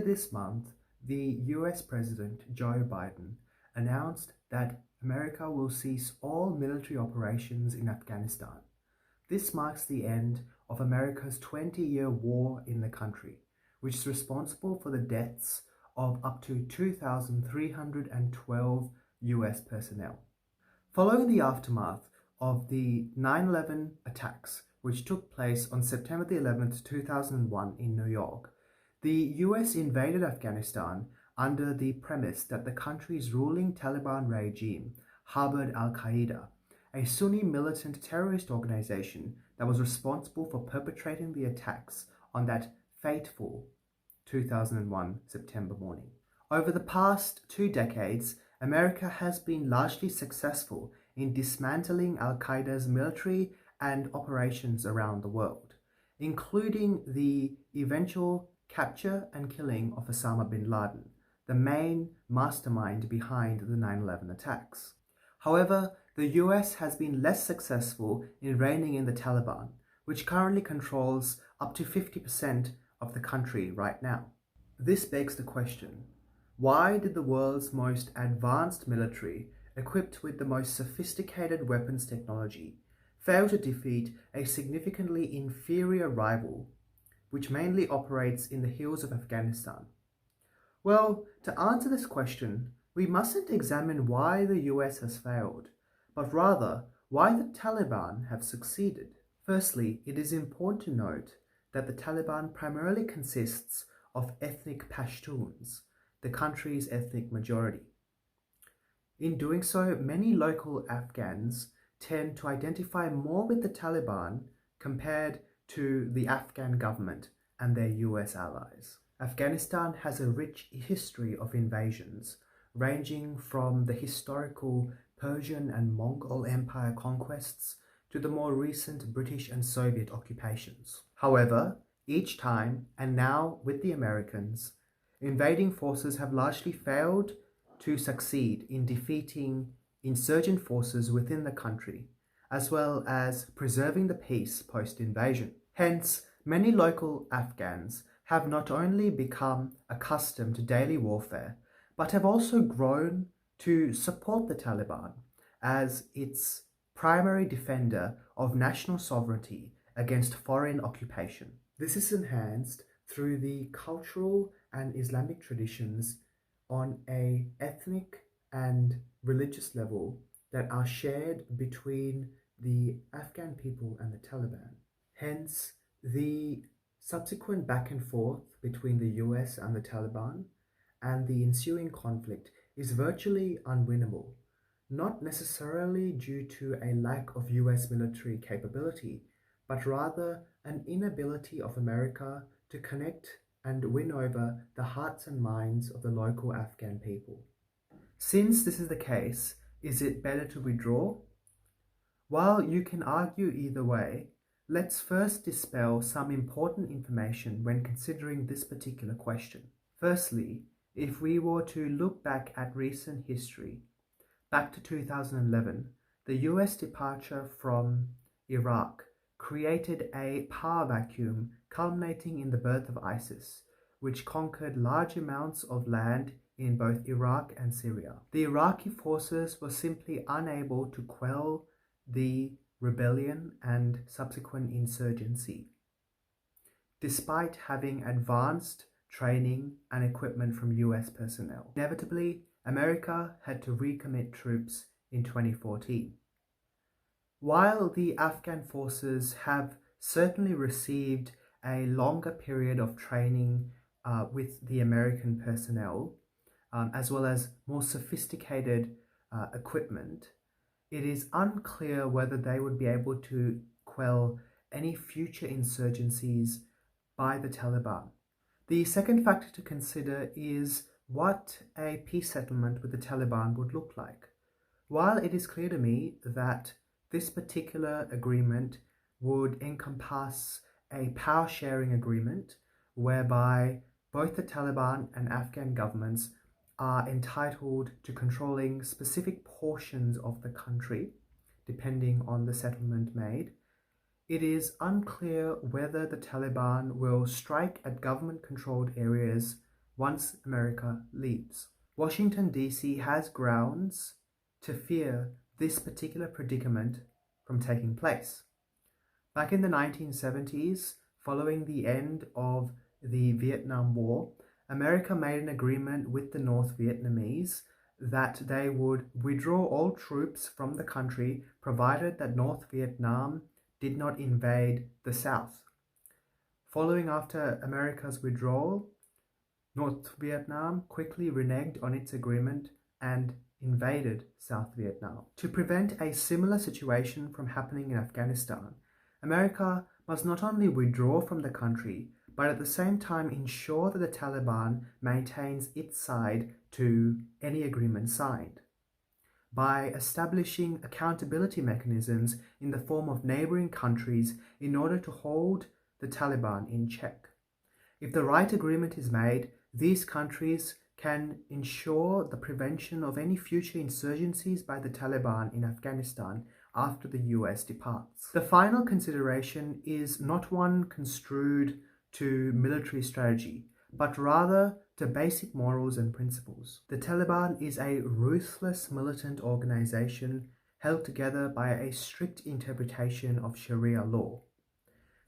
Earlier this month, the US President Joe Biden announced that America will cease all military operations in Afghanistan. This marks the end of America's 20-year war in the country, which is responsible for the deaths of up to 2,312 US personnel. Following the aftermath of the 9/11 attacks, which took place on September the 11th, 2001 in New York, the US invaded Afghanistan under the premise that the country's ruling Taliban regime harbored Al-Qaeda, a Sunni militant terrorist organization that was responsible for perpetrating the attacks on that fateful 2001 September morning. Over the past 2 decades, America has been largely successful in dismantling Al-Qaeda's military and operations around the world, including the eventual capture and killing of Osama bin Laden, the main mastermind behind the 9/11 attacks. However, the US has been less successful in reining in the Taliban, which currently controls up to 50% of the country right now. This begs the question, why did the world's most advanced military, equipped with the most sophisticated weapons technology, fail to defeat a significantly inferior rival, which mainly operates in the hills of Afghanistan? Well, to answer this question, we mustn't examine why the US has failed, but rather why the Taliban have succeeded. Firstly, it is important to note that the Taliban primarily consists of ethnic Pashtuns, the country's ethnic majority. In doing so, many local Afghans tend to identify more with the Taliban compared to the Afghan government and their US allies. Afghanistan has a rich history of invasions, ranging from the historical Persian and Mongol Empire conquests to the more recent British and Soviet occupations. However, each time, and now with the Americans, invading forces have largely failed to succeed in defeating insurgent forces within the country, as well as preserving the peace post-invasion. Hence, many local Afghans have not only become accustomed to daily warfare, but have also grown to support the Taliban as its primary defender of national sovereignty against foreign occupation. This is enhanced through the cultural and Islamic traditions on an ethnic and religious level that are shared between the Afghan people and the Taliban. Hence, the subsequent back and forth between the US and the Taliban and the ensuing conflict is virtually unwinnable, not necessarily due to a lack of US military capability, but rather an inability of America to connect and win over the hearts and minds of the local Afghan people. Since this is the case, is it better to withdraw? While you can argue either way, let's first dispel some important information when considering this particular question. Firstly, if we were to look back at recent history, back to 2011, the US departure from Iraq created a power vacuum culminating in the birth of ISIS, which conquered large amounts of land in both Iraq and Syria. The Iraqi forces were simply unable to quell the rebellion and subsequent insurgency, despite having advanced training and equipment from US personnel. Inevitably, America had to recommit troops in 2014. While the Afghan forces have certainly received a longer period of training with the American personnel, as well as more sophisticated equipment, it is unclear whether they would be able to quell any future insurgencies by the Taliban. The second factor to consider is what a peace settlement with the Taliban would look like. While it is clear to me that this particular agreement would encompass a power sharing agreement whereby both the Taliban and Afghan governments are entitled to controlling specific portions of the country, depending on the settlement made, it is unclear whether the Taliban will strike at government-controlled areas once America leaves. Washington, D.C. has grounds to fear this particular predicament from taking place. Back in the 1970s, following the end of the Vietnam War, America made an agreement with the North Vietnamese that they would withdraw all troops from the country provided that North Vietnam did not invade the South. Following after America's withdrawal, North Vietnam quickly reneged on its agreement and invaded South Vietnam. To prevent a similar situation from happening in Afghanistan, America must not only withdraw from the country, but at the same time ensure that the Taliban maintains its side to any agreement signed, by establishing accountability mechanisms in the form of neighboring countries in order to hold the Taliban in check. If the right agreement is made, these countries can ensure the prevention of any future insurgencies by the Taliban in Afghanistan after the US departs. The final consideration is not one construed to military strategy, but rather to basic morals and principles. The Taliban is a ruthless militant organization held together by a strict interpretation of Sharia law.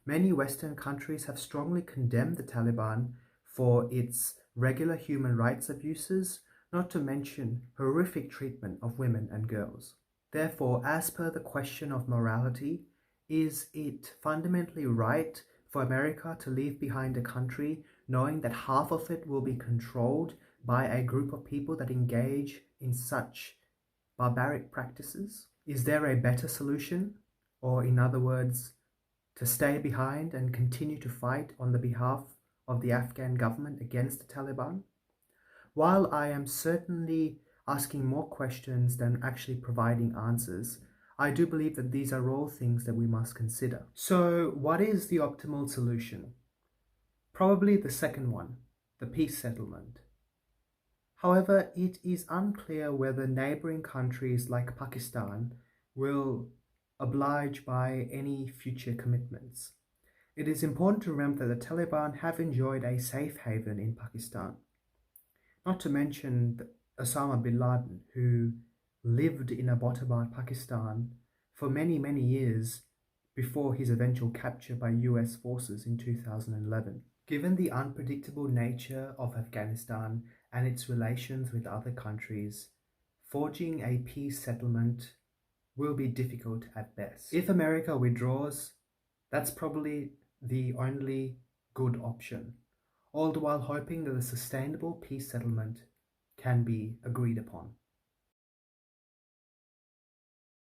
Many Western countries have strongly condemned the Taliban for its regular human rights abuses, not to mention horrific treatment of women and girls. Therefore, as per the question of morality, is it fundamentally right for America to leave behind a country knowing that half of it will be controlled by a group of people that engage in such barbaric practices? Is there a better solution? Or in other words, to stay behind and continue to fight on the behalf of the Afghan government against the Taliban? While I am certainly asking more questions than actually providing answers, I do believe that these are all things that we must consider. So, what is the optimal solution? Probably the second one, the peace settlement. However, it is unclear whether neighboring countries like Pakistan will oblige by any future commitments. It is important to remember that the Taliban have enjoyed a safe haven in Pakistan. Not to mention Osama bin Laden, who lived in Abbottabad, Pakistan for many, many years before his eventual capture by US forces in 2011. Given the unpredictable nature of Afghanistan and its relations with other countries, forging a peace settlement will be difficult at best. If America withdraws, that's probably the only good option, all the while hoping that a sustainable peace settlement can be agreed upon.